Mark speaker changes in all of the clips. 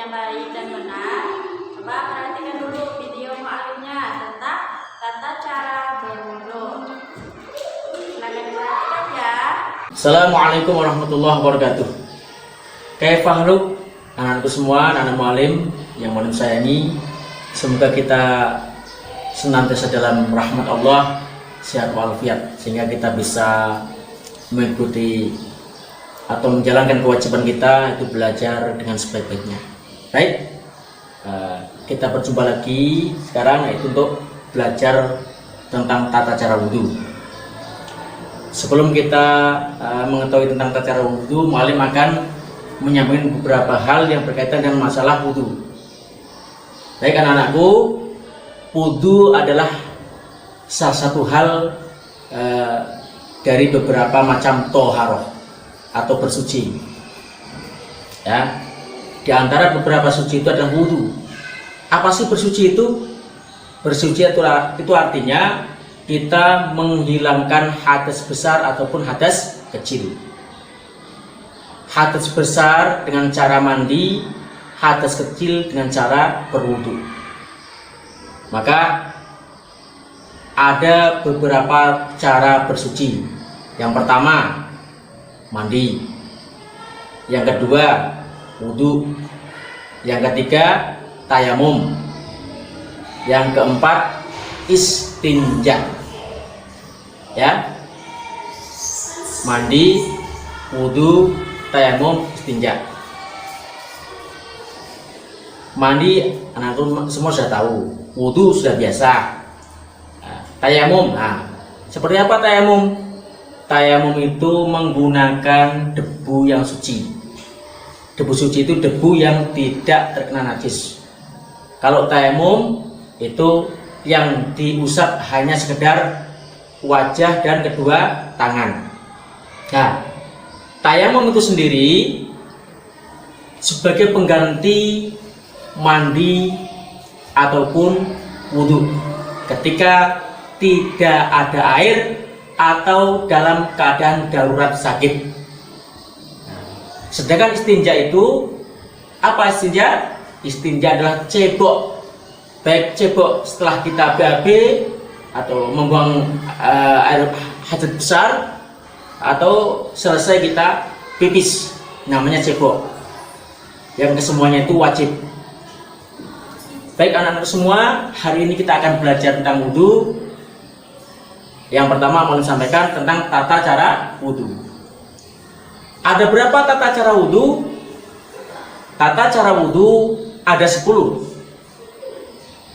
Speaker 1: yang baik dan benar. Coba perhatikan dulu video mu'alimnya tentang tata cara berwudu. Silakan diperhatikan ya.
Speaker 2: Assalamualaikum warahmatullahi wabarakatuh. Kaifahluk anak-anakku semua, anak mu'alim yang mu'alim sayangi. Semoga kita senantiasa dalam rahmat Allah, sehat walafiat, sehingga kita bisa mengikuti atau menjalankan kewajiban kita, itu belajar dengan sebaik-baiknya. Baik, kita berjumpa lagi sekarang, yaitu untuk belajar tentang tata cara wudhu. Sebelum kita mengetahui tentang tata cara wudhu, mu'alim akan menyampaikan beberapa hal yang berkaitan dengan masalah wudhu. Baik anak-anakku, wudhu adalah salah satu hal dari beberapa macam toharoh atau bersuci. Ya, di antara beberapa suci itu adalah wudhu. Apa sih bersuci itu? Bersuci itu artinya kita menghilangkan hadas besar ataupun hadas kecil. Hadas besar dengan cara mandi, hadas kecil dengan cara berwudhu. Maka ada beberapa cara bersuci. Yang pertama, mandi. Yang kedua, wudhu. Yang ketiga, tayamum. Yang keempat, istinja. Ya, mandi, wudhu, tayamum, istinja. Mandi anak-anak semua sudah tahu, wudhu sudah biasa. Tayamum, seperti apa tayamum? Tayamum itu menggunakan debu yang suci. Debu suci itu debu yang tidak terkena najis. Kalau tayamum itu yang diusap hanya sekedar wajah dan kedua tangan. Nah, tayamum itu sendiri sebagai pengganti mandi ataupun wudhu ketika tidak ada air atau dalam keadaan darurat sakit. Sedangkan istinja itu apa? Istinja? Istinja adalah cebok, baik cebok setelah kita BAB atau membuang air hajat besar atau selesai kita pipis, namanya cebok. Yang kesemuanya itu wajib. Baik anak-anak semua, hari ini kita akan belajar tentang wudhu. Yang pertama mau disampaikan tentang tata cara wudhu. Ada berapa tata cara wudhu? Tata cara wudhu ada 10.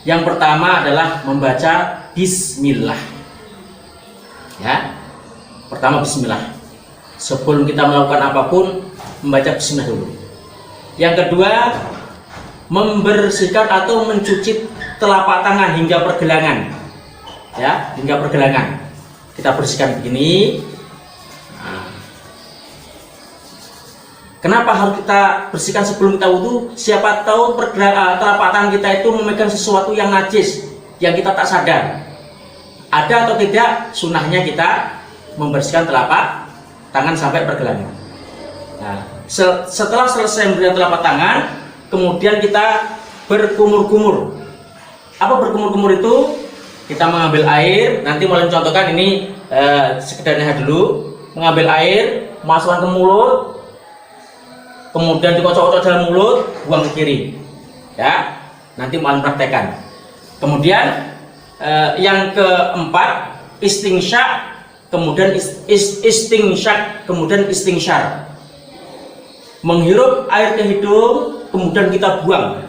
Speaker 2: Yang pertama adalah membaca bismillah. Ya, pertama bismillah. Sebelum kita melakukan apapun, membaca bismillah dulu. Yang kedua, membersihkan atau mencuci telapak tangan hingga pergelangan. Ya, hingga pergelangan. Kita bersihkan begini. Kenapa harus kita bersihkan sebelum kita wudhu? Siapa tahu telapak tangan kita itu memegang sesuatu yang najis, yang kita tak sadar. Ada atau tidak, sunnahnya kita membersihkan telapak tangan sampai pergelangan. Nah, setelah selesai membersihkan telapak tangan, kemudian kita berkumur-kumur. Apa berkumur-kumur itu? Kita mengambil air, nanti mulai mencontohkan ini sekedarnya dulu. Mengambil air, masukkan ke mulut, kemudian dikocok-kocok dalam mulut, buang ke kiri. Ya, nanti mau praktekkan. Kemudian yang keempat, istinsyak, kemudian istinsyak, kemudian istinsyar. Menghirup air ke hidung, kemudian kita buang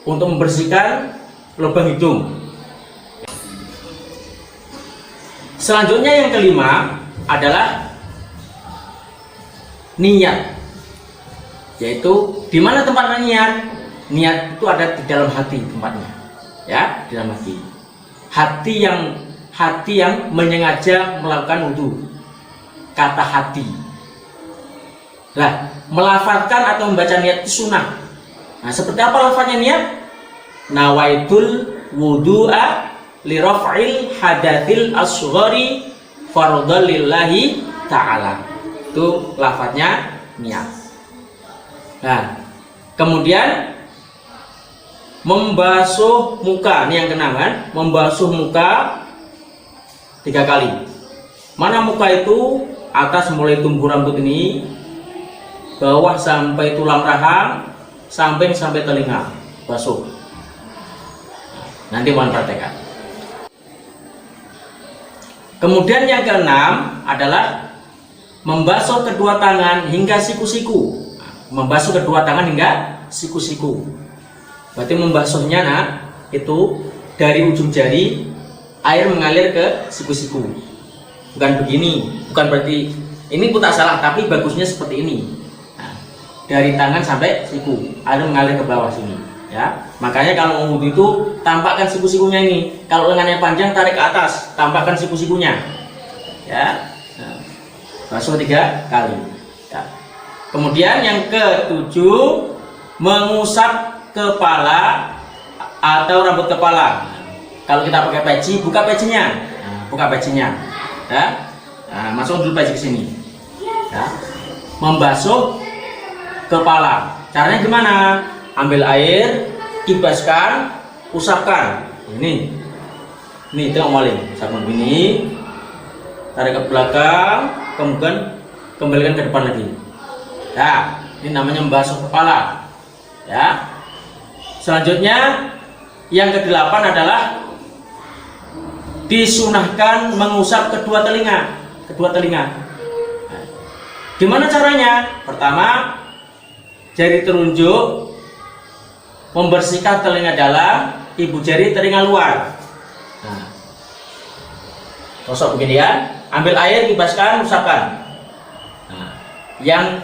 Speaker 2: untuk membersihkan lubang hidung. Selanjutnya yang kelima adalah niat, yaitu di mana tempatnya niat? Niat itu ada di dalam hati tempatnya, ya, di dalam hati. Hati yang menyengaja melakukan wudhu. Kata hati. Nah, melafalkan atau membaca niat itu sunnah. Nah, seperti apa lafaznya niat? Nawaitul wudu'a li raf'il hadatsil asghari fardhan lillahi ta'ala. Itu lafaznya niat. Nah, kemudian membasuh muka. Ini yang keenam kan, membasuh muka 3 kali. Mana muka itu? Atas mulai tumbuh rambut ini, bawah sampai tulang rahang, samping sampai telinga, basuh. Nanti mohon praktekkan. Kemudian yang keenam adalah membasuh kedua tangan hingga siku-siku. Membasuh kedua tangan hingga siku-siku. Berarti membasuhnya itu dari ujung jari air mengalir ke siku-siku. Bukan begini, bukan berarti ini pun tak salah, tapi bagusnya seperti ini. Nah, dari tangan sampai siku, air mengalir ke bawah sini. Ya, makanya kalau mau wudhu itu tampakkan siku-sikunya ini. Kalau lengannya panjang tarik ke atas, tampakkan siku-sikunya. Ya, nah, basuh 3 kali. Ya. Kemudian yang ketujuh, mengusap kepala atau rambut kepala. Nah, kalau kita pakai peci, buka pecinya. Nah, buka pecinya. Ya. Nah, masuk dulu peci ke sini. Ya. Membasuh kepala. Caranya gimana? Ambil air, kibaskan, usapkan. Ini tengok maling. Sabun ini, tarik ke belakang, kemudian kembalikan ke depan lagi. Ya, ini namanya membasuh kepala. Ya. Selanjutnya yang ke-8 adalah disunahkan mengusap kedua telinga. Nah, gimana caranya? Pertama, jari telunjuk membersihkan telinga dalam, ibu jari telinga luar. Nah, gosok begini ya. Ambil air, kibaskan, usapkan. Nah, yang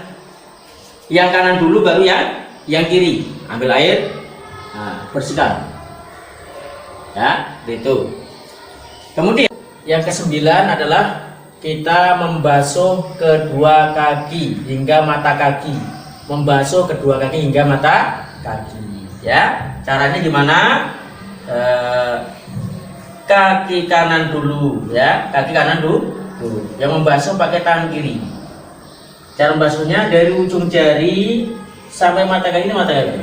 Speaker 2: kanan dulu, baru yang kiri. Ambil air, nah, bersihkan. Ya, itu. Kemudian yang ke-9 adalah kita membasuh kedua kaki hingga mata kaki. Membasuh kedua kaki hingga mata kaki. Ya, caranya gimana? Kaki kanan dulu, ya, kaki kanan dulu. Yang membasuh pakai tangan kiri. Cara membasuhnya dari ujung jari sampai mata kaki. Ini mata kaki.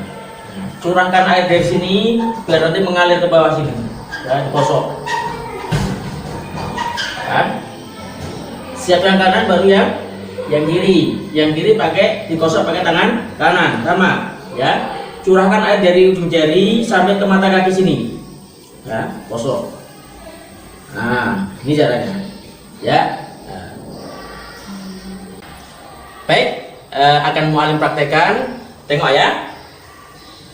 Speaker 2: Curahkan air dari sini biar nanti mengalir ke bawah sini. Ya, digosok. Ya. Siap yang kanan, baru yang kiri. Yang kiri pakai digosok pakai tangan kanan, sama. Ya. Curahkan air dari ujung jari sampai ke mata kaki sini. Ya, gosok. Nah, ini caranya. Ya. Nah. Baik, akan mualim praktekkan. Tengok ya.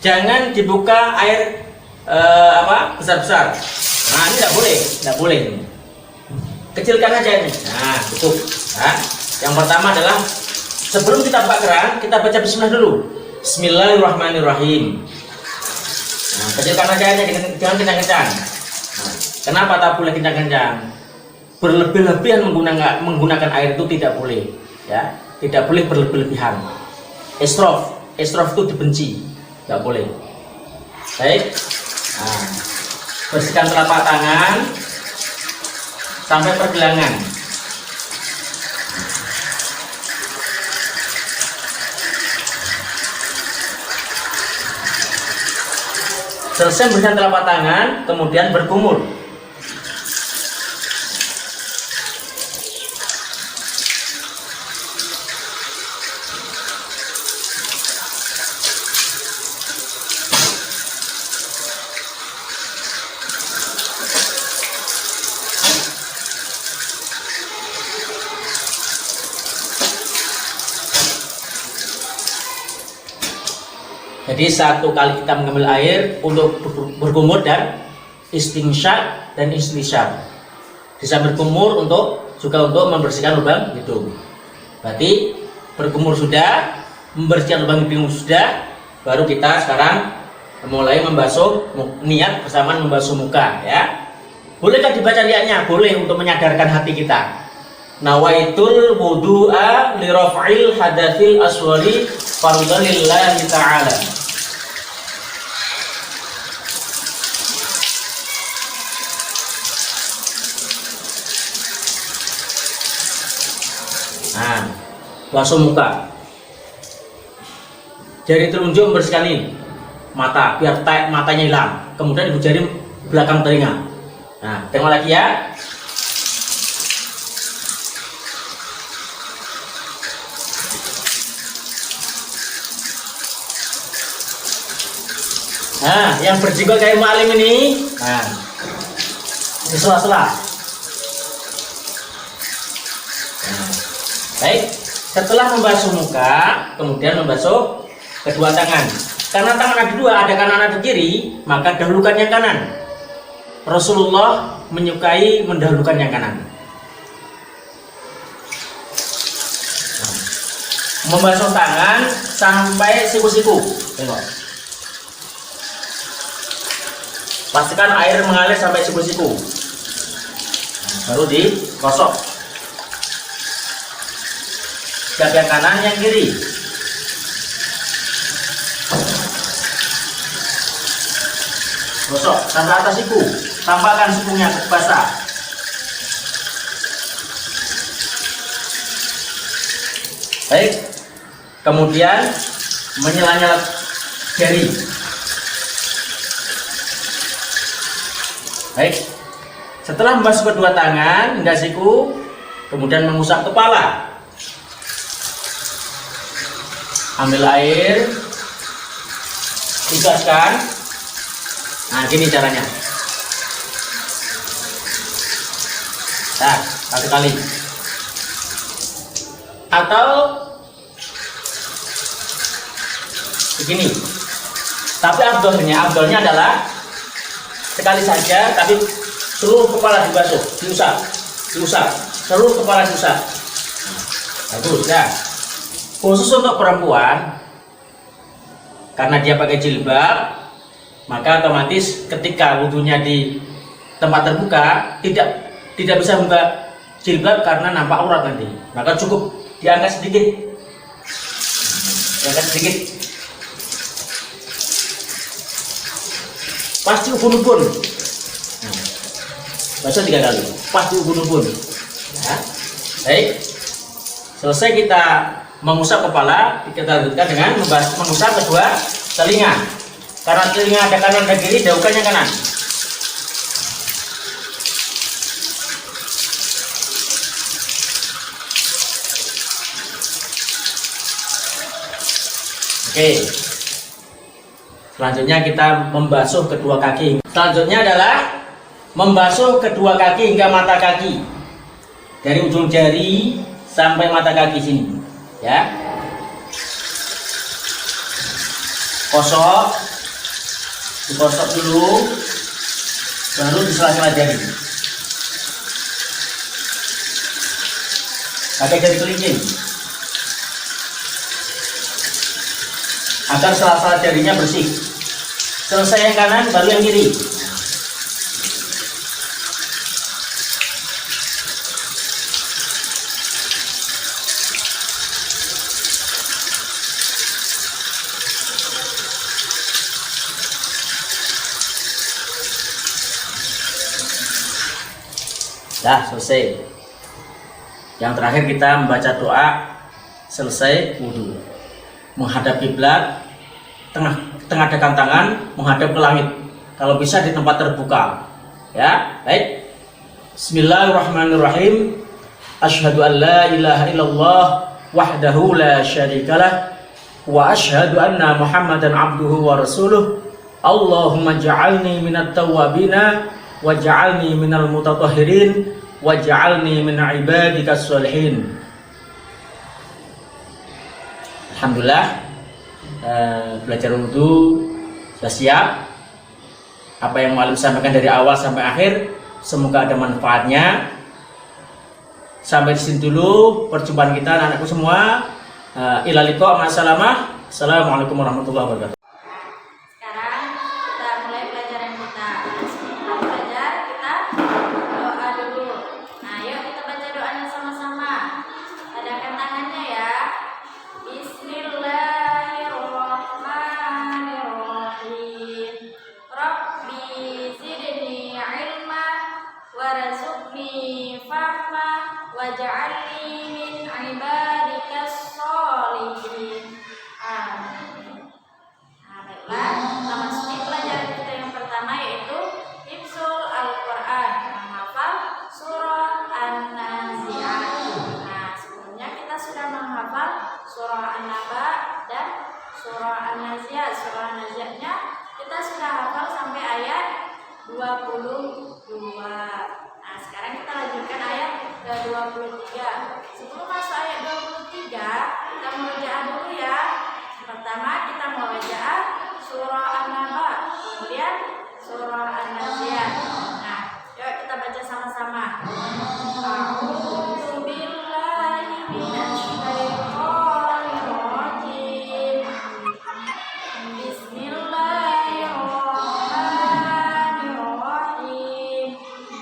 Speaker 2: Jangan dibuka air besar-besar. Nah, ini tidak boleh. Kecilkan aja ini. Nah, cukup. Nah, yang pertama adalah sebelum kita buka keran, kita baca bismillah dulu. Bismillahirrahmanirrahim. Nah, kecilkan aja ini, jangan kencang-kencang. Nah, kenapa tak boleh kencang-kencang? Berlebih-lebihan menggunakan air itu tidak boleh. Ya, tidak boleh berlebih-lebihan. Israf itu dibenci, tidak boleh. Baik. Nah, bersihkan telapak tangan sampai pergelangan. Selesai bersihkan telapak tangan, kemudian berkumur. Jadi satu kali kita mengambil air untuk berkumur dan istinsyak dan istinsyaq. Bisa berkumur juga untuk membersihkan lubang hidung. Berarti berkumur sudah, membersihkan lubang hidung sudah, baru kita sekarang mulai membasuh, niat bersamaan membasuh muka ya. Bolehkah dibaca niatnya? Boleh, untuk menyadarkan hati kita. Nawaitul wudu'a li raf'il hadatsil aswali fardhan lillahi ta'ala. Nah, basuh muka. Jari telunjuk membersihkan ini. mata biar matanya hilang. Kemudian ibu jari belakang telinga. Nah, tengok lagi ya. Nah, yang berjenggot kayak Mu'alim ini, nah, di sela-sela. Nah, baik, setelah membasuh muka, kemudian membasuh kedua tangan. Karena tangan ada dua, ada kanan ada kiri, maka dahulukan yang kanan. Rasulullah menyukai mendahulukan yang kanan. Nah, membasuh tangan sampai siku-siku. Tengok. Pastikan air mengalir sampai siku-siku. Nah, baru digosok. Siap yang kanan, yang kiri. Gosok sampai atas siku, tampakkan sikunya basah. Baik, kemudian menyela-nyela jari. Baik, setelah membasuh kedua tangan hingga siku, kemudian mengusap kepala. Ambil air, tugaskan. Nah, gini caranya. Nah, satu kali. Atau begini. Tapi abdolnya adalah sekali saja, tapi seluruh kepala dibasuh, diusap, seluruh kepala diusap. Bagus ya. Khusus untuk perempuan, karena dia pakai jilbab, maka otomatis ketika wudhunya di tempat terbuka tidak bisa buka jilbab karena nampak aurat nanti. Maka cukup diangkat sedikit, pasti ubun-ubun. Basuh 3 kali, pasti ubun-ubun. Ya. Baik, selesai kita mengusap kepala, kita lanjutkan dengan mengusap kedua telinga. Karena telinga ada kanan dan kiri, jauhkan yang kanan. Oke. Selanjutnya kita membasuh kedua kaki. Selanjutnya adalah membasuh kedua kaki hingga mata kaki. Dari ujung jari sampai mata kaki sini. Ya. Kosok. Digosok dulu, baru di sela-sela jari. Pakai jari kelingking agar sela-sela jarinya bersih. Selesai yang kanan, baru yang kiri. Dah selesai. Yang terakhir kita membaca doa selesai wudhu. Menghadap kiblat, tengahkan tangan menghadap ke langit. Kalau bisa di tempat terbuka. Ya, baik. Bismillahirrahmanirrahim. Asyhadu an la ilaha illallah wahdahu la syarikalah wa asyhadu anna Muhammadan abduhu wa rasuluh. Allahumma ja'alni minat tawwabina waj'alni minal mutatahhirin waj'alni min ibadikas sholihin. Alhamdulillah, belajar wudhu sudah siap. Apa yang Mu'alim sampaikan dari awal sampai akhir semoga ada manfaatnya. Sampai di sini dulu perjumpaan kita anak-anakku semua. Ila liqa ma'assalamah. Assalamualaikum warahmatullahi wabarakatuh.
Speaker 1: Sekarang kita mulai pelajaran kita. Sebelum belajar kita doa dulu. Nah, yuk kita baca doanya sama-sama. Adakan tangannya ya. Bismillahirrahmanirrahim. Rabbi zidni ilma warzuqni fahma waj'alni min ibadikas sholihin. Amin. surah An-Nazi'at. Surah An-Nazi'atnya kita sudah hafal sampai ayat 22. Nah, sekarang kita lanjutkan ayat ke 23. Sebelum masuk ayat 23, kita murojaah dulu ya. Pertama kita murojaah surah An-Naba, kemudian surah An-Nazi'at. Nah, yuk kita baca sama-sama. A'udzu billahi minasyaitonir rajim. Bismillahirrahmanirrahim.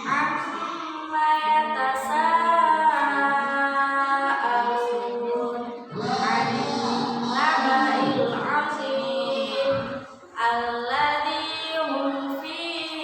Speaker 1: Amma yatasaalun 'anil naba'il 'azim alladzi hum fihi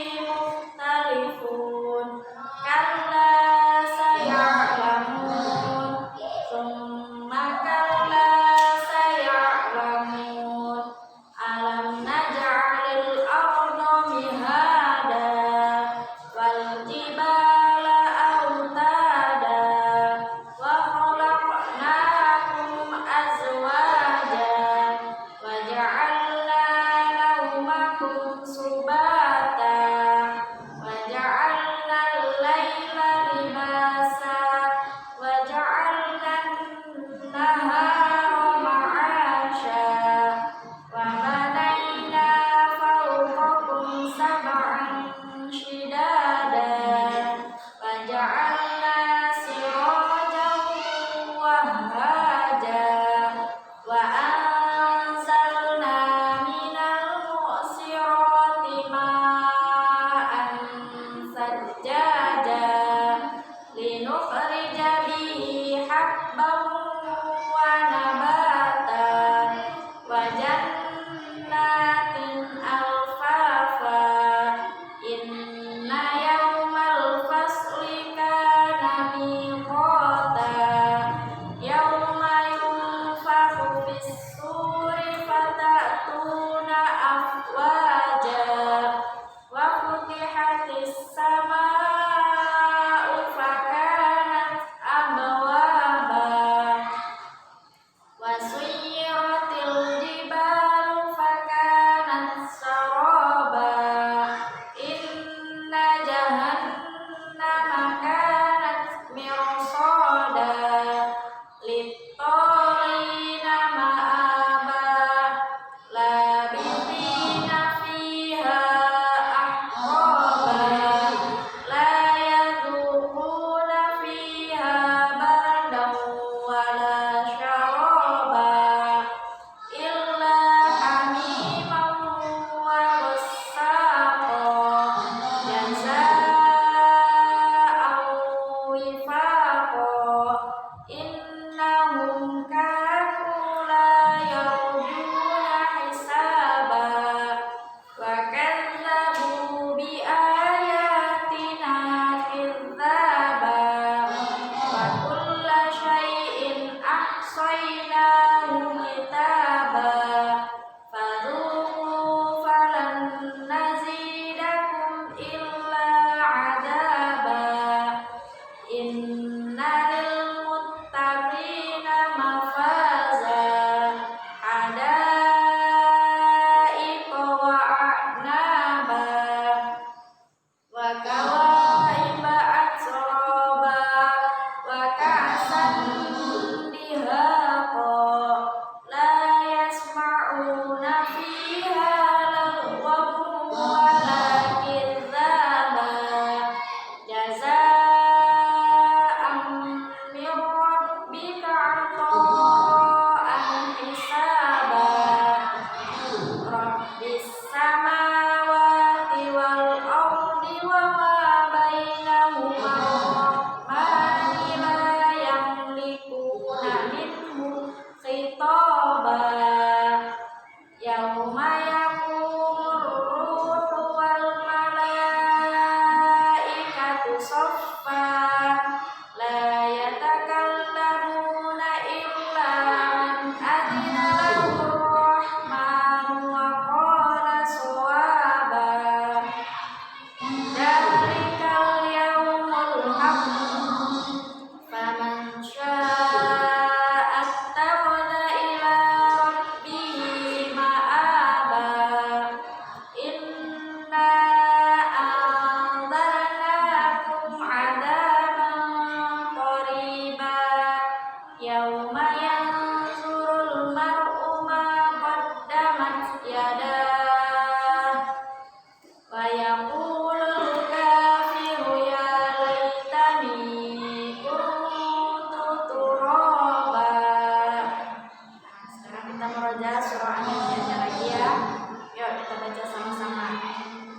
Speaker 1: Al-Qur'annya dibaca lagi ya. Yuk kita baca sama-sama.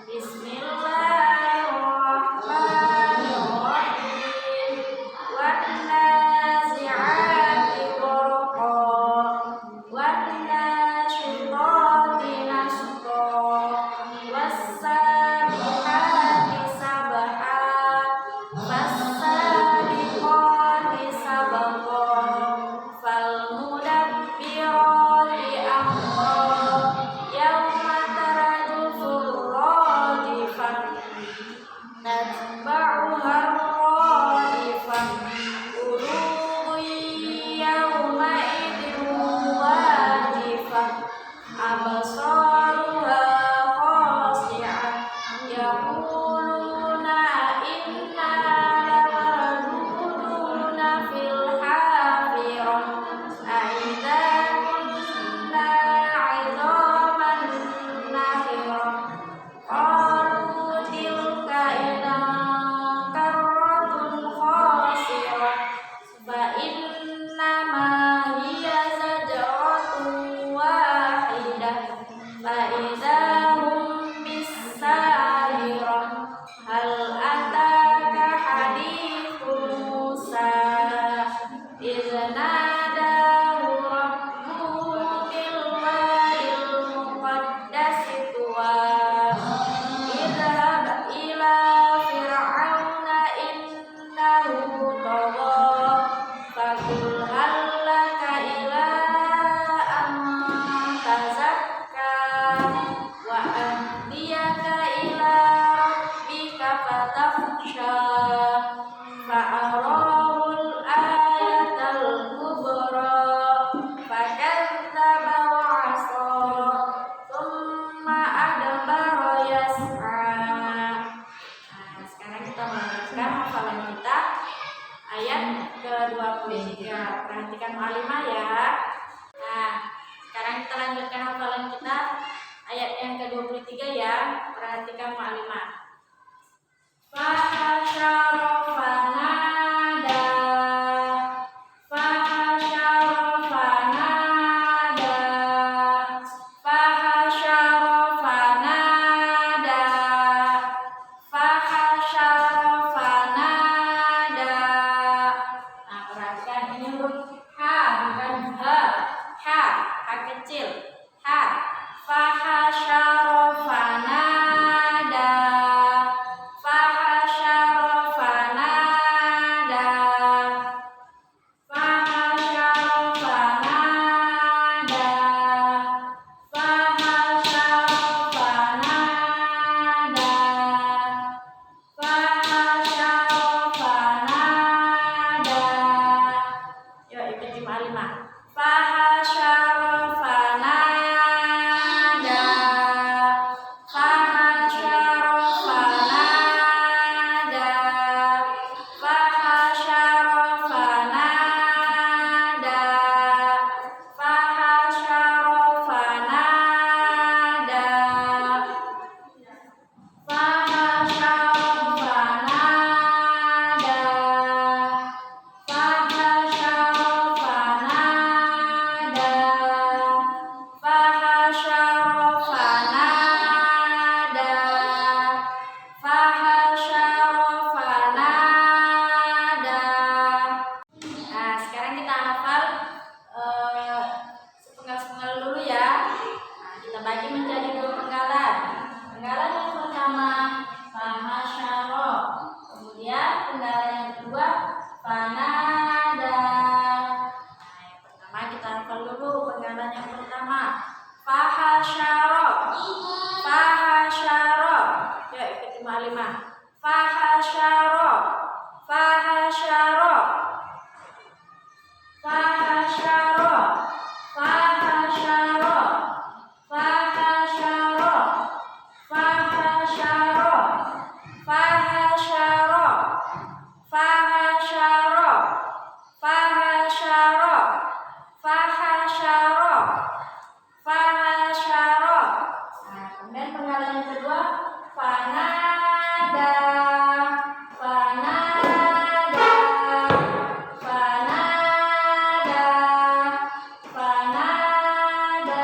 Speaker 1: Bismillahirrahmanirrahim. Wan nazi'ati gharqa. Wan nasyitati nashta. Was-sabihati sabha. Was-sabiqati sabqa. Fal-mudabbirati amra. Yauma tarjufur radifah. Tatba'uha radifah. Qulubun yawma'idin wajifah. Absaruha khashi'ah. Yaquluna inna lamarduduna fil hafirah. Aidza kunna 'idhaman nakhirah. Qalu tilka idzan karratun khasirah. Fa innama hiya zajratun wahidah. Fa idza hum bis-sahirah. Hal ataka hadithu Musa. Idz nadahu rabbuhu bil wadil muqaddasi tuwa. Idhhab ila fir'auna innahu tagha. Faqul hal laka ila an tazakka. Wa ahdiyaka ila rabbika fatakhsha. Fa'arahul ayatal kubra. Fakadzdzaba wa 'asa. Tsumma adbara yas'a. Nah, sekarang kita melanjutkan hafalan kita ayat ke-23. Perhatikan Mu'allimah ya. Nah, sekarang kita lanjutkan hafalan kita ayat yang ke-23 ya. Perhatikan Mu'allimah. Fahasyara fanada. Fahasyara fanada. Fahasyara fanada. Fahasyara fanada. Nah, perhatikan ini huruf ha bukan ha. Ha, ha kecil. Ha. Fahasyara fanada. Fahasyara fanada. Fahasyara fanada. Fahasyara fanada. Fahasyara fanada. Yuk ikuti Mu'allimah. Fahasyara fanada. Fahasyara fanada. Fahasyara fanada. Fahasyara fanada. Fahasyara fanada. Fahasyara fanada. Fahasyara fanada. Fahasyara fanada. Nah, sekarang kita hafal sepenggal-sepenggal dulu ya. Nah, kita bagi menjadi 2 penggalan. Penggalan yang pertama fahasyara. Kemudian penggalan yang kedua fanada. Nah, yang pertama kita hafal dulu penggalan yang pertama. Fahasyara. Fahasyara. Yuk ikuti Mu'allimah. Fahasyara. Fahasyara. Fahasyara. Fahasyara. Fahasyara. Fahasyara. Fahasyara. Fahasyara. Fahasyara. Fahasyara. Fahasyara. Nah, kemudian penggalan yang kedua fanada. Fanada. Fanada. Fanada.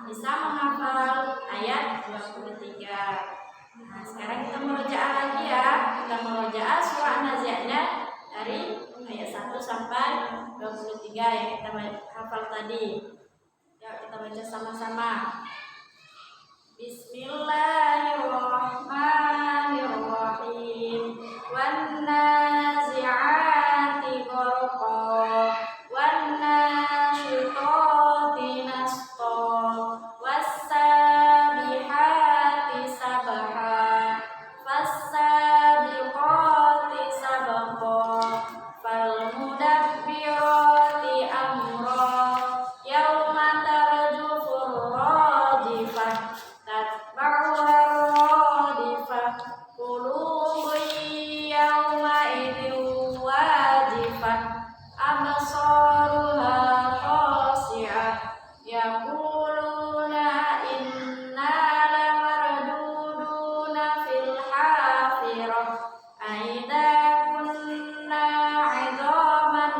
Speaker 1: bisa menghafal ayat 23. Nah, sekarang kita merojaah lagi ya. Kita merojaah surah An-Nazi'atnya dari ayat 1 sampai 23 yang kita hafal tadi. Yuk kita baca sama-sama. Bismillahirrahmanirrahim. Wan nazi'ati gharqa wan nasyitati nasqa was-sabihati sabha fas-sabiqati sabqa fal-mudabbirati amra yauma tarjufur rajifah tatba'uha radifah qulubun yawma'idin wajifah absaruha khashi'ah yaquluna inna lamarduduna fil hafirah aidza kunna 'idhaman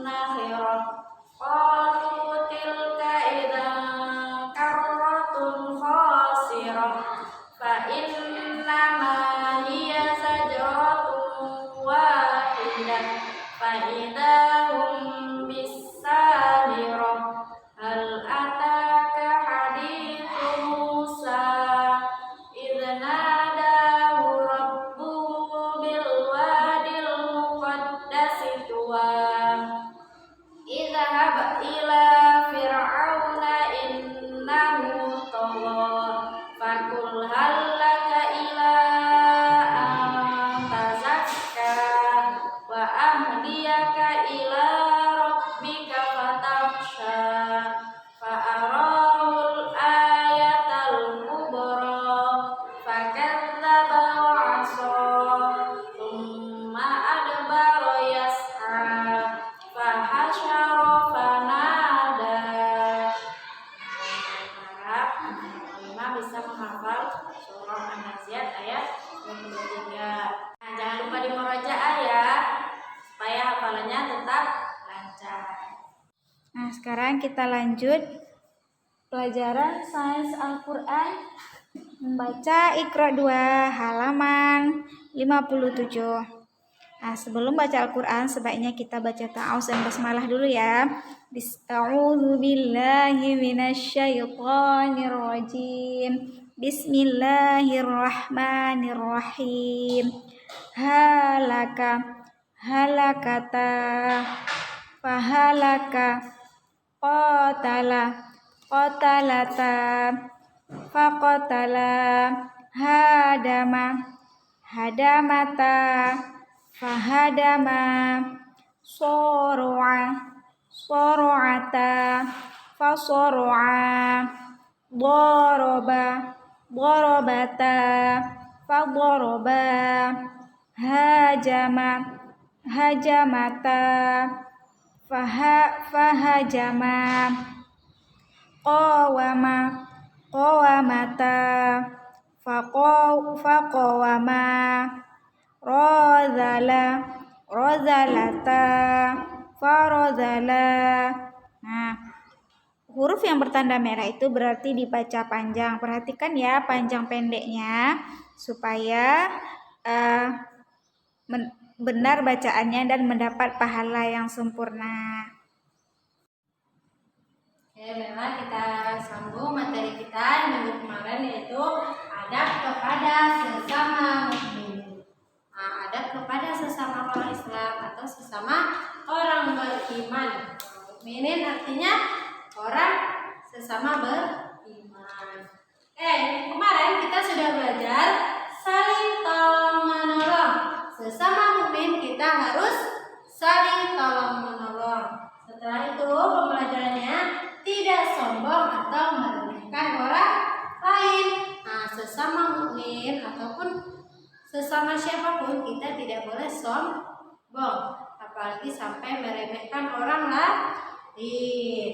Speaker 1: nakhirah qalu tilka idzan karratun khasirah fa innama hiya zajratun wahidah fa idahum bis-samirah hal ataka hadithu Musa idh nadahu rabbuhu bil wadil muqaddasi tuwa idhhab ila fir'auna innahu tagha fakul hal laka ila an tazakka wa ahdiyaka ila rabbika fatakhsha fa arahul ayatal kubra fakadzdzaba wa 'asa thumma adbara yas'a fahasyara fanada. Harap anak-anak bisa menghafal surah An-Nazi'at ayat 23. Nah, jangan lupa dimurojaah ya, supaya hafalannya tetap lancar.
Speaker 3: Nah, sekarang kita lanjut pelajaran sains Al-Quran membaca Iqra 2 halaman 57. Nah, sebelum baca Al-Quran sebaiknya kita baca ta'awuz dan basmalah dulu ya. A'udzu billahi minasyaitonir rajim. Bismillahirrahmanirrahim. Halakata fahalaka qatalata faqatala hadamata fahadama sor'ata fasor'a darabata fadoroba hajamata fahajama qawamata faqawama rozalata farozala. Nah, huruf yang bertanda merah itu berarti dibaca panjang. Perhatikan ya panjang pendeknya supaya benar bacaannya dan mendapat pahala yang sempurna.
Speaker 1: Oke, baiklah kita sambung materi kita minggu kemarin yaitu adab kepada sesama mukmin. Nah, adab kepada sesama orang Islam atau sesama orang beriman. Mukminin artinya orang sesama beriman. Kemarin kita sudah belajar saling tolong menolong. Sesama mukmin kita harus saling tolong menolong. Setelah itu pembelajarannya tidak sombong atau meremehkan orang lain. Nah, sesama mukmin ataupun sesama siapapun kita tidak boleh sombong, apalagi sampai meremehkan orang lain.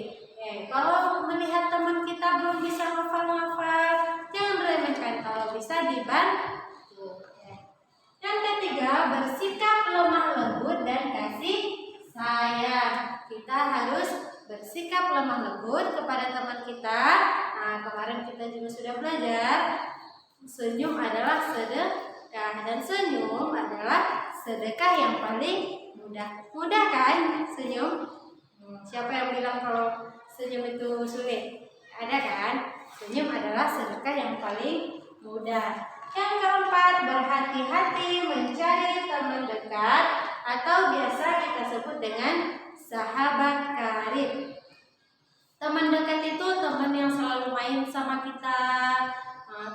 Speaker 1: Kalau melihat teman kita belum bisa ngafal, jangan remehkan, kalau bisa dibantu. Yang ketiga, bersikap lemah lembut dan kasih sayang. Kita harus bersikap lemah lembut kepada teman kita. Nah, kemarin kita juga sudah belajar senyum adalah sedekah, dan senyum adalah sedekah yang paling mudah. Mudah kan senyum? Siapa yang bilang kalau senyum itu sulit? Ada kan? Senyum adalah sedekah yang paling mudah. Yang keempat, berhati-hati mencari teman dekat atau biasa kita sebut dengan sahabat karib. Teman dekat itu teman yang selalu main sama kita,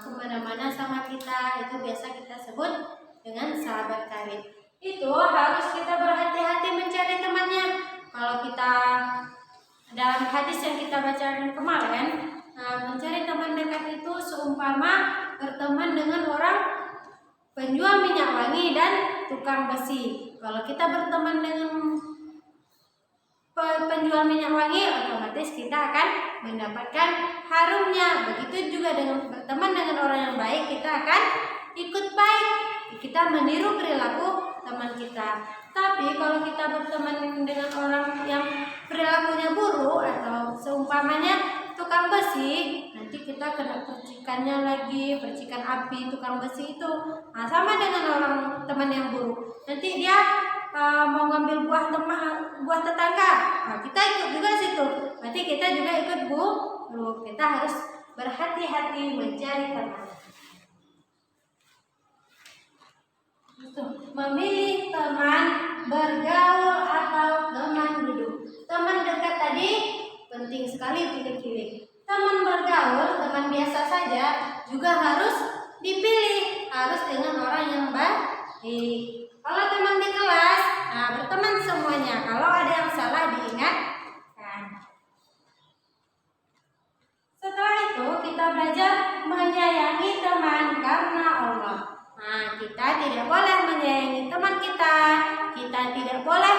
Speaker 1: kemana-mana sama kita, itu biasa kita sebut dengan sahabat karib. Itu harus kita berhati-hati mencari temannya. Kalau kita dalam hadis yang kita baca kemarin, mencari teman dekat itu seumpama berteman dengan orang penjual minyak wangi dan tukang besi. Kalau kita berteman dengan penjual minyak wangi, otomatis kita akan mendapatkan harumnya. Begitu juga dengan berteman dengan orang yang baik, kita akan ikut baik. Kita meniru perilaku teman kita. Tapi kalau kita berteman dengan orang yang perilakunya buruk atau seumpamanya tukang besi, nanti kita kena percikannya lagi, percikan api tukang besi itu. Nah, sama dengan orang teman yang buruk. Nanti dia mau ngambil buah tetangga, nah, kita ikut juga situ. Nanti kita juga ikut buruk. Kita harus berhati-hati mencari teman. Memilih teman bergaul atau teman duduk. Teman dekat tadi penting sekali pilih-pilih. Teman bergaul, teman biasa saja juga harus dipilih, harus dengan orang yang baik. Kalau teman di kelas, berteman semuanya. Kalau ada yang salah diingatkan. Setelah itu kita belajar menyayangi teman karena Allah. Nah, kita tidak boleh menyayangi teman kita. Kita tidak boleh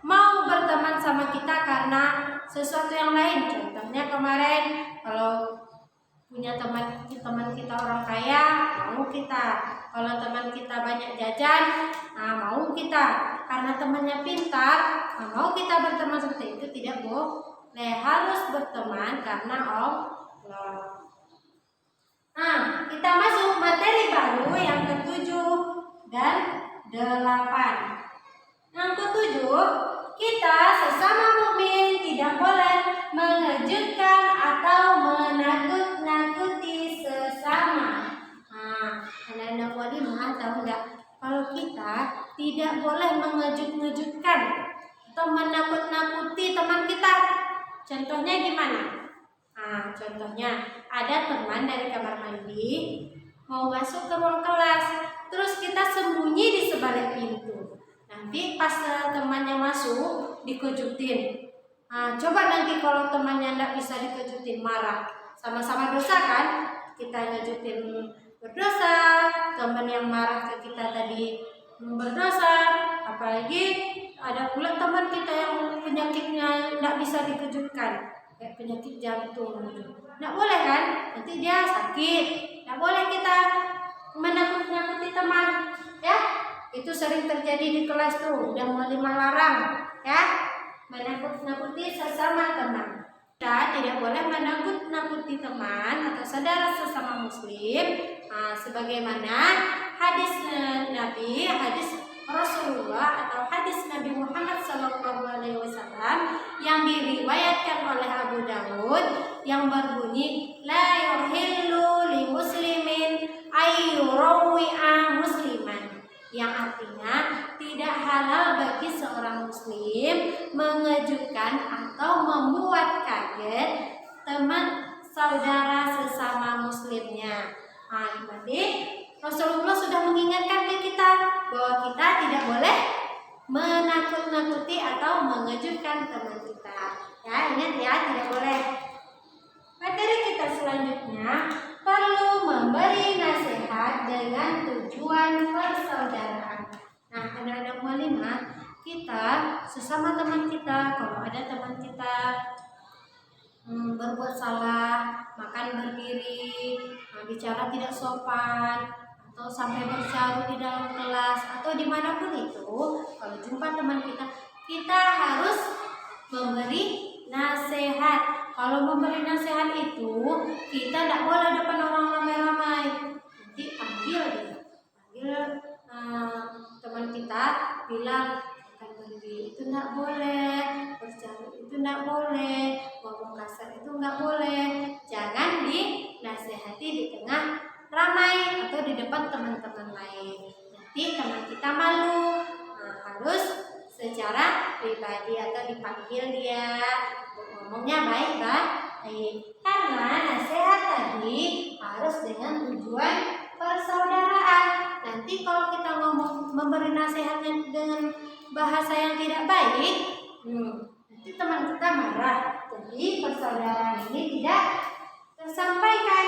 Speaker 1: mau berteman sama kita karena sesuatu yang lain. Contohnya kemarin, kalau punya teman kita orang kaya, mau kita. Kalau teman kita banyak jajan, mau kita. Karena temannya pintar, mau kita berteman seperti itu. Tidak boleh, harus berteman karena Allah. Nah, kita masuk materi baru yang ke-7 dan 8. Yang ke-7, kita sesama mukmin tidak boleh mengejutkan atau menakut-nakuti sesama. Anak-anak walimah tahu enggak? Kalau kita tidak boleh mengejut-ngejutkan atau menakut-nakuti teman kita. Contohnya gimana? Contohnya ada teman dari kamar mandi mau masuk ke ruang kelas, terus kita sembunyi di sebalik pintu. Nanti pas temannya masuk dikejutin. Coba nanti kalau temannya tidak bisa dikejutin, marah. Sama-sama dosa kan? Kita ngejutin berdosa, teman yang marah ke kita tadi berdosa. Apalagi ada pula teman kita yang penyakitnya tidak bisa dikejutkan, kayak penyakit jantung. Tidak boleh kan? Nanti dia sakit. Tidak boleh kita menakut-nakuti teman, ya. Itu sering terjadi di kelas tuh. Udah mulai melarang, ya, menakut-nakuti sesama teman. Kita tidak boleh menakut-nakuti teman atau saudara sesama muslim. Sebagaimana hadis Nabi, hadis Rasulullah atau hadis Nabi Muhammad SAW yang diriwayatkan oleh Abu Dawud yang berbunyi la yuhillu li muslimin ayyurawi'a musliman, yang artinya tidak halal bagi seorang muslim mengejutkan atau membuat kaget teman saudara sesama muslimnya. Berarti Rasulullah sudah mengingatkan ke kita bahwa kita tidak boleh menakut-nakuti atau mengejutkan teman kita. Ya, ingat ya, tidak boleh. Materi kita selanjutnya, perlu memberi nasihat dengan tujuan persaudaraan. Nah, anak-anak walimah, kita sesama teman kita, kalau ada teman kita berbuat salah, makan berdiri, bicara tidak sopan, atau sampai bercarut di dalam kelas atau dimanapun itu, kalau jumpa teman kita, kita harus memberi nasihat. Kalau memberi nasihat itu kita tidak boleh depan orang ramai-ramai. Nanti panggil teman kita bilang akan berdiri itu tidak boleh, bercanda itu tidak boleh, ngomong kasar itu nggak boleh. Jangan dinasehati di tengah ramai atau di depan teman-teman lain. Nanti teman kita malu. Harus secara pribadi atau dipanggil dia, ngomongnya baik-baik. Karena nasihat tadi harus dengan tujuan persaudaraan. Nanti kalau kita ngomong memberi nasihatnya dengan bahasa yang tidak baik, nanti teman kita marah. Jadi persaudaraan ini tidak tersampaikan.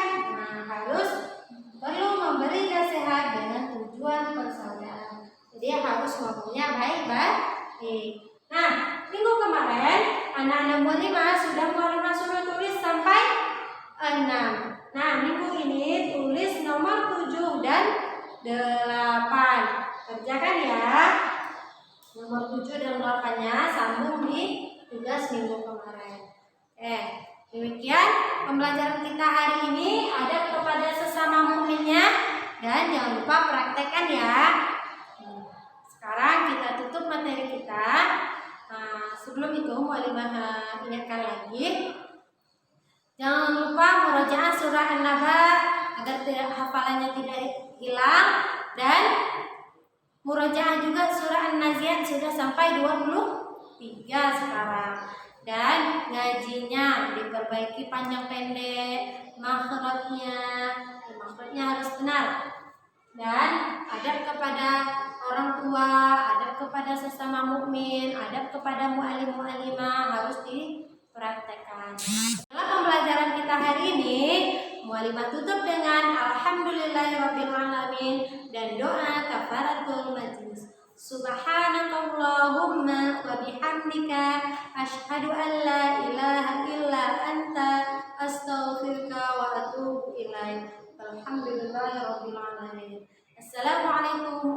Speaker 1: Harus perlu memberi nasihat dengan tujuan persaudaraan. Jadi harus ngomongnya baik-baik. Nah, minggu kemarin anak-anak mualimah sudah tulis sampai 6. Nah, minggu ini tulis nomor 7 dan 8. Kerjakan ya. Nomor 7 dan 8-nya sambung di tugas minggu kemarin. Demikian pembelajaran kita hari ini. Adab kepada sesama mukminnya dan jangan lupa praktekkan ya. Sekarang kita tutup materi kita. Sebelum itu mualimah ingatkan lagi, jangan lupa murojaah surah An-Naba agar hafalannya tidak hilang, dan murojaah juga surah An-Naziat sudah sampai 23 sekarang. Dan ngajinya diperbaiki panjang pendek, makhrajnya harus benar. Dan adab kepada orang tua, adab kepada sesama mukmin, adab kepada muallim-muallimah harus dipraktekkan. Dalam pembelajaran kita hari ini, muallimah tutup dengan alhamdulillahirabbil alamin dan doa kafaratul majlis. Subhanakallahumma wa bihamdika asyhadu an la ilaha illa anta astaghfiruka wa atubu ilaik. Alhamdulillahirabbil alamin. Assalamualaikum